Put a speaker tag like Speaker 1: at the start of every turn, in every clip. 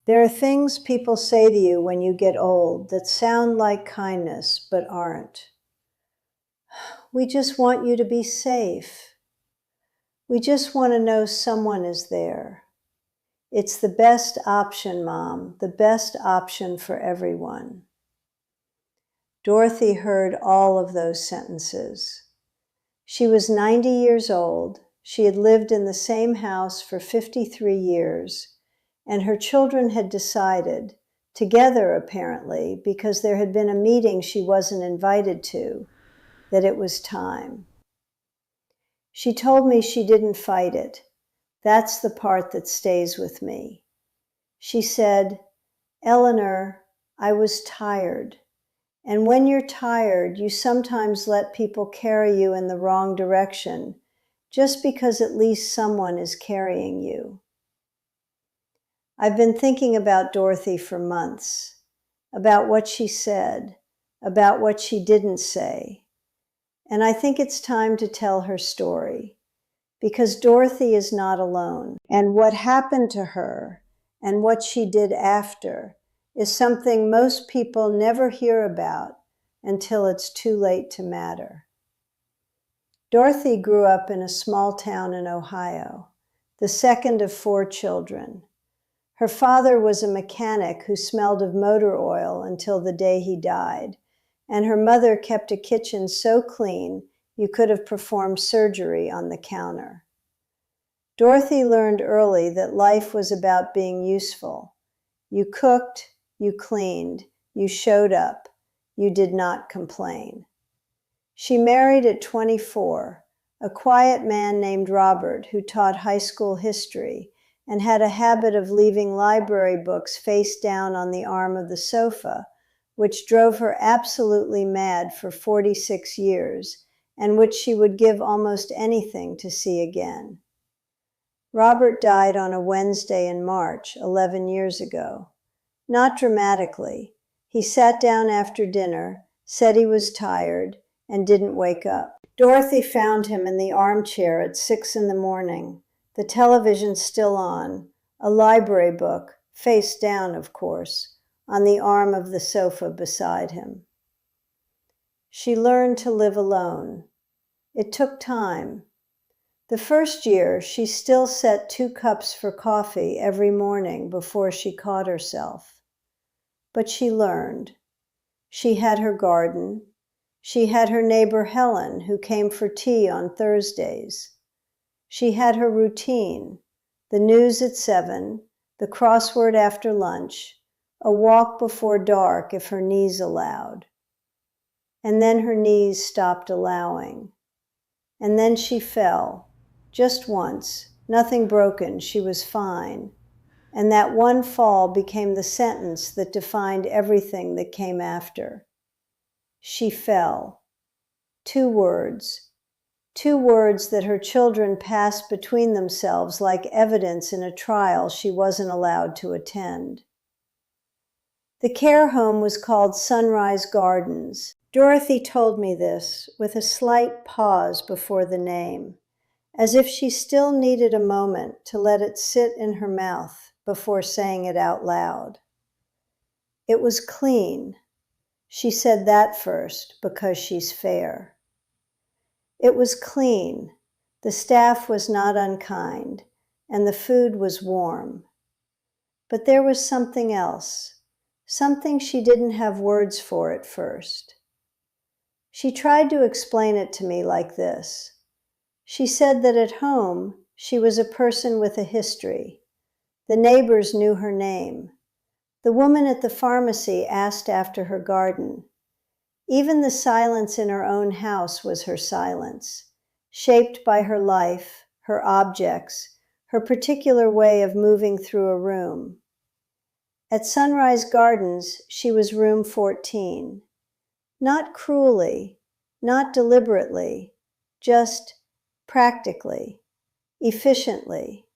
Speaker 1: There are things people say to you when you get old that sound like kindness but aren't. We just want you to be safe. We just want to know someone is there. It's the best option, Mom, the best option for everyone. Dorothy heard all of those sentences. She was 90 years old. She had lived in the same house for 53 years, and her children had decided, together apparently, because there had been a meeting she wasn't invited to, that it was time. She told me she didn't fight it. That's the part that stays with me. She said, "Eleanor, I was tired. And when you're tired, you sometimes let people carry you in the wrong direction, just because at least someone is carrying you." I've been thinking about Dorothy for months, about what she said, about what she didn't say. And I think it's time to tell her story, because Dorothy is not alone. And what happened to her and what she did after is something most people never hear about until it's too late to matter. Dorothy grew up in a small town in Ohio, the second of 4 children. Her father was a mechanic who smelled of motor oil until the day he died, and her mother kept a kitchen so clean you could have performed surgery on the counter. Dorothy learned early that life was about being useful. You cooked, you cleaned, you showed up, you did not complain. She married at 24, a quiet man named Robert who taught high school history and had a habit of leaving library books face down on the arm of the sofa, which drove her absolutely mad for 46 years, and which she would give almost anything to see again. Robert died on a Wednesday in March, 11 years ago. Not dramatically. He sat down after dinner, said he was tired, and didn't wake up. Dorothy found him in the armchair at 6 in the morning, the television still on, a library book, face down, of course, on the arm of the sofa beside him. She learned to live alone. It took time. The first year, she still set 2 cups for coffee every morning before she caught herself. But she learned. She had her garden. She had her neighbor Helen, who came for tea on Thursdays. She had her routine, the news at 7, the crossword after lunch, a walk before dark if her knees allowed. And then her knees stopped allowing. And then she fell, just once, nothing broken, she was fine. And that one fall became the sentence that defined everything that came after. She fell. 2 words. 2 words that her children passed between themselves like evidence in a trial she wasn't allowed to attend. The care home was called Sunrise Gardens. Dorothy told me this with a slight pause before the name, as if she still needed a moment to let it sit in her mouth before saying it out loud. It was clean. She said that first because she's fair. It was clean. The staff was not unkind, and the food was warm. But there was something else, something she didn't have words for at first. She tried to explain it to me like this. She said that at home, she was a person with a history. The neighbors knew her name. The woman at the pharmacy asked after her garden. Even the silence in her own house was her silence, shaped by her life, her objects, her particular way of moving through a room. At Sunrise Gardens, she was room 14. Not cruelly, not deliberately, just practically, efficiently.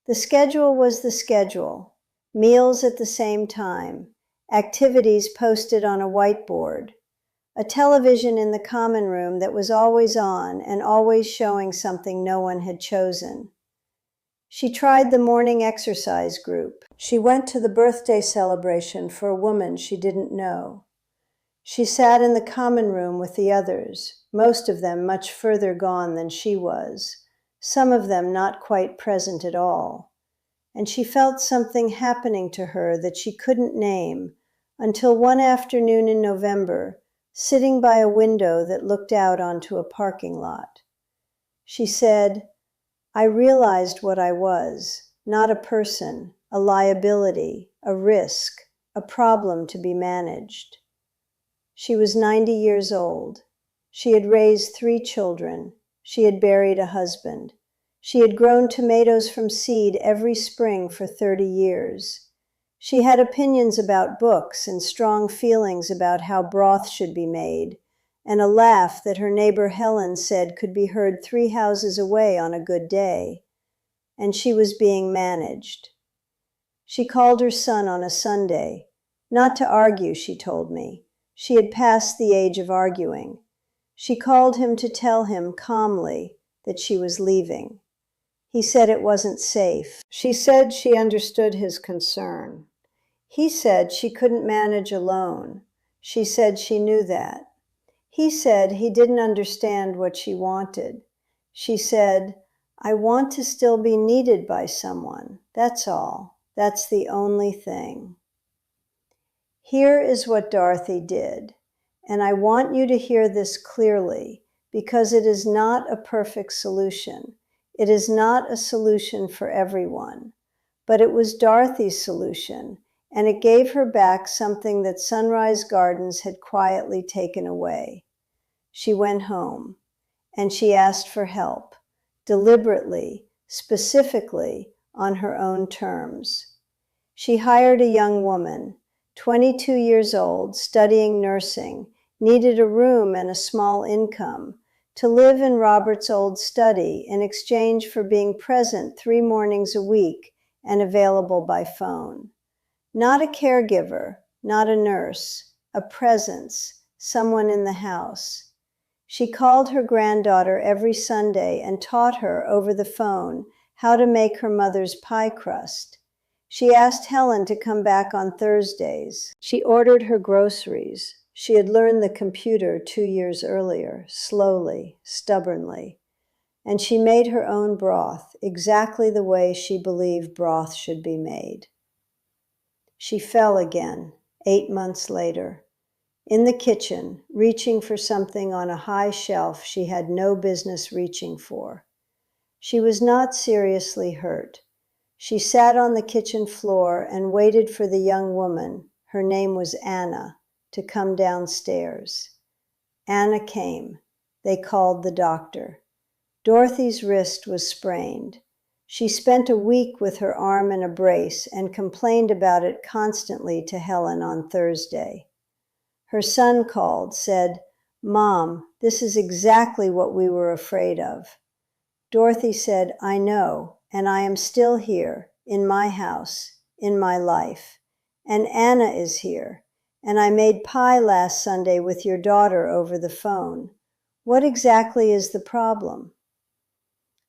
Speaker 1: The schedule was the schedule, meals at the same time, activities posted on a whiteboard, a television in the common room that was always on and always showing something no one had chosen. She tried the morning exercise group. She went to the birthday celebration for a woman she didn't know. She sat in the common room with the others, most of them much further gone than she was, some of them not quite present at all. And she felt something happening to her that she couldn't name until one afternoon in November, sitting by a window that looked out onto a parking lot. She said, "I realized what I was, not a person, a liability, a risk, a problem to be managed." She was 90 years old. She had raised 3 children. She had buried a husband. She had grown tomatoes from seed every spring for 30 years. She had opinions about books and strong feelings about how broth should be made, and a laugh that her neighbor Helen said could be heard 3 houses away on a good day. And she was being managed. She called her son on a Sunday, not to argue, she told me. She had passed the age of arguing. She called him to tell him calmly that she was leaving. He said it wasn't safe. She said she understood his concern. He said she couldn't manage alone. She said she knew that. He said he didn't understand what she wanted. She said, "I want to still be needed by someone. That's all. That's the only thing." Here is what Dorothy did, and I want you to hear this clearly because it is not a perfect solution. It is not a solution for everyone, but it was Dorothy's solution, and it gave her back something that Sunrise Gardens had quietly taken away. She went home, and she asked for help, deliberately, specifically, on her own terms. She hired a young woman, 22 years old, studying nursing, needed a room and a small income, to live in Robert's old study in exchange for being present 3 mornings a week and available by phone. Not a caregiver, not a nurse, a presence, someone in the house. She called her granddaughter every Sunday and taught her over the phone how to make her mother's pie crust. She asked Helen to come back on Thursdays. She ordered her groceries. She had learned the computer 2 years earlier, slowly, stubbornly. And she made her own broth, exactly the way she believed broth should be made. She fell again, 8 months later, in the kitchen, reaching for something on a high shelf she had no business reaching for. She was not seriously hurt. She sat on the kitchen floor and waited for the young woman, her name was Anna, to come downstairs. Anna came. They called the doctor. Dorothy's wrist was sprained. She spent a week with her arm in a brace and complained about it constantly to Helen on Thursday. Her son called, said, "Mom, this is exactly what we were afraid of." Dorothy said, "I know, and I am still here, in my house, in my life. And Anna is here, and I made pie last Sunday with your daughter over the phone. What exactly is the problem?"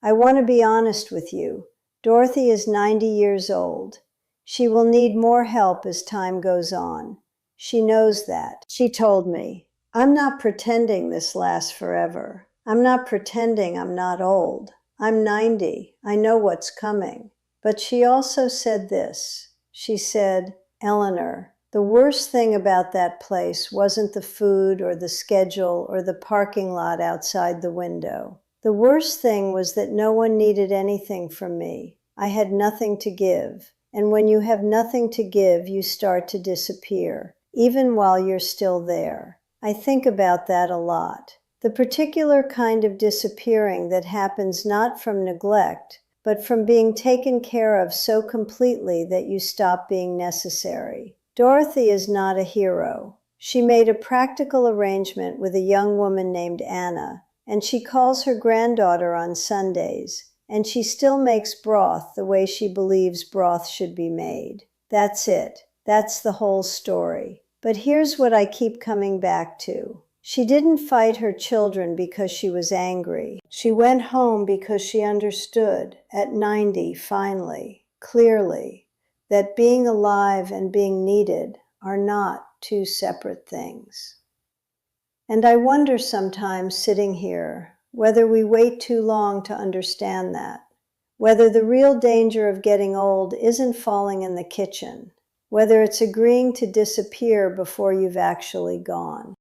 Speaker 1: I want to be honest with you. Dorothy is 90 years old. She will need more help as time goes on. She knows that. She told me, "I'm not pretending this lasts forever. I'm not pretending I'm not old. I'm 90. I know what's coming." But she also said this. She said, "Eleanor, the worst thing about that place wasn't the food or the schedule or the parking lot outside the window. The worst thing was that no one needed anything from me. I had nothing to give. And when you have nothing to give, you start to disappear, even while you're still there. I think about that a lot. The particular kind of disappearing that happens not from neglect, but from being taken care of so completely that you stop being necessary. Dorothy is not a hero. She made a practical arrangement with a young woman named Anna, and she calls her granddaughter on Sundays, and she still makes broth the way she believes broth should be made. That's it. That's the whole story. But here's what I keep coming back to. She didn't fight her children because she was angry. She went home because she understood, at 90 finally, clearly, that being alive and being needed are not two separate things. And I wonder sometimes, sitting here, whether we wait too long to understand that, whether the real danger of getting old isn't falling in the kitchen, whether it's agreeing to disappear before you've actually gone.